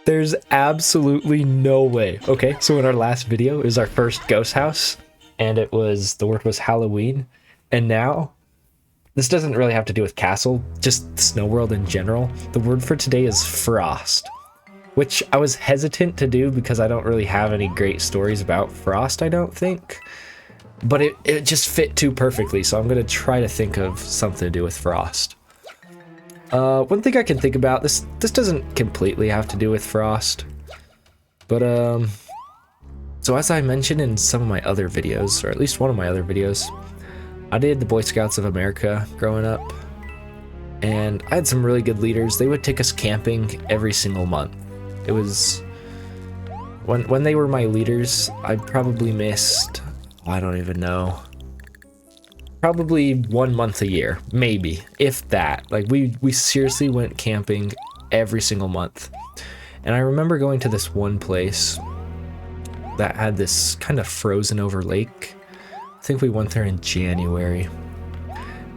There's absolutely no way. Okay, so in our last video, it was our first ghost house, and the word was Halloween. And now, this doesn't really have to do with castle, just Snow World in general. The word for today is frost, which I was hesitant to do because I don't really have any great stories about frost, I don't think. But it just fit too perfectly, so I'm gonna try to think of something to do with frost. One thing I can think about, this doesn't completely have to do with frost, but so as I mentioned in some of my other videos, or at least one of my other videos, I did the Boy Scouts of America growing up, and I had some really good leaders. They would take us camping every single month. It was, when they were my leaders, I probably missed, I don't even know, probably 1 month a year, maybe, if that. Like we seriously went camping every single month. And I remember going to this one place that had this kind of frozen over lake. I think we went there in January.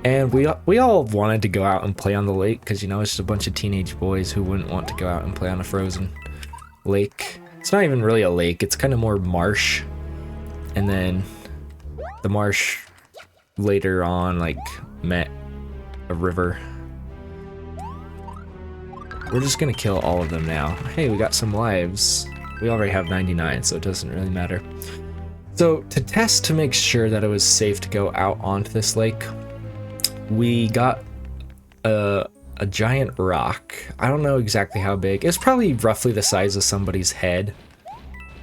And we all wanted to go out and play on the lake because, you know, it's just a bunch of teenage boys who wouldn't want to go out and play on a frozen lake. It's not even really a lake, it's kind of more marsh. And then the marsh later on like met a river. We're just gonna kill all of them now. Hey, we got some lives. We already have 99, so it doesn't really matter. So to test to make sure that it was safe to go out onto this lake, we got a giant rock. I don't know exactly how big. It's probably roughly the size of somebody's head.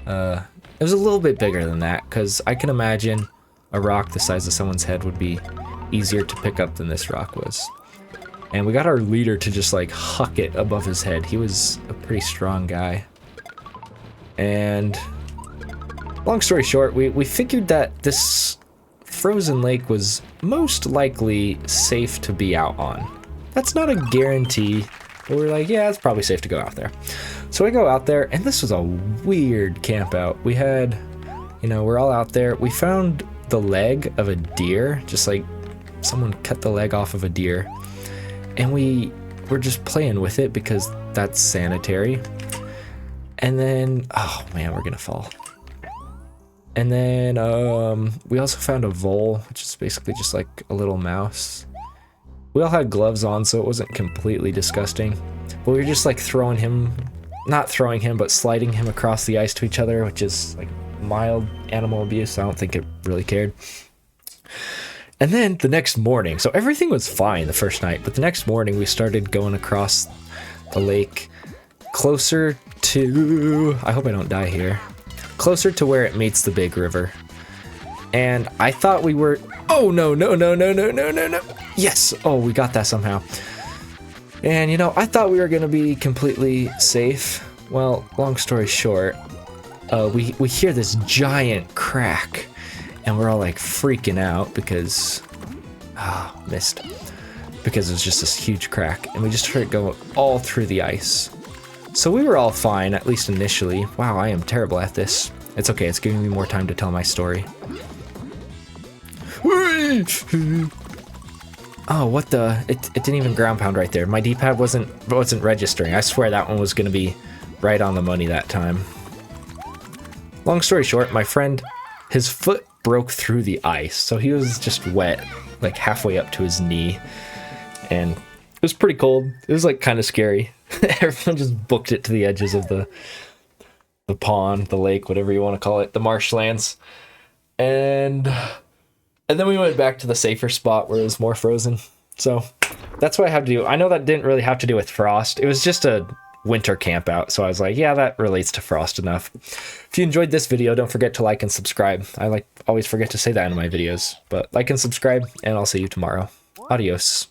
It was a little bit bigger than that because I can imagine a rock the size of someone's head would be easier to pick up than this rock was. And we got our leader to just like huck it above his head. He was a pretty strong guy. And long story short, we figured that this frozen lake was most likely safe to be out on. That's not a guarantee, but we're like, yeah, it's probably safe to go out there. So we go out there, and this was a weird camp out. We had, you know, we're all out there. We found the leg of a deer, just like someone cut the leg off of a deer, and we were just playing with it because that's sanitary. And then, oh man, we're gonna fall. And then we also found a vole, which is basically just like a little mouse. We all had gloves on, so it wasn't completely disgusting, but we were just like throwing him, not throwing him, but sliding him across the ice to each other, which is like mild animal abuse. I don't think it really cared. And then the next morning, so everything was fine the first night, but the next morning we started going across the lake closer to, I hope I don't die here, closer to where it meets the big river. And I thought we were, oh no, no, no, no, no, no, no, no. Yes, oh, we got that somehow. And you know, I thought we were gonna be completely safe. Well, long story short, we hear this giant crack, and we're all like freaking out because, missed. Because it was just this huge crack, and we just heard it go all through the ice. So we were all fine, at least initially. Wow, I am terrible at this. It's okay, it's giving me more time to tell my story. Oh, what the? It didn't even ground pound right there. My D-pad wasn't registering. I swear that one was gonna be right on the money that time. Long story short, my friend, his foot broke through the ice, so he was just wet, like halfway up to his knee, and it was pretty cold. It was like kind of scary. Everyone just booked it to the edges of the pond, the lake, whatever you want to call it, the marshlands, and then we went back to the safer spot where it was more frozen. So that's what I have to do. I know that didn't really have to do with frost. It was just a winter camp out, so I was like, yeah, that relates to frost enough. If you enjoyed this video, don't forget to like and subscribe. I always forget to say that in my videos, but like and subscribe, and I'll see you tomorrow. Adios.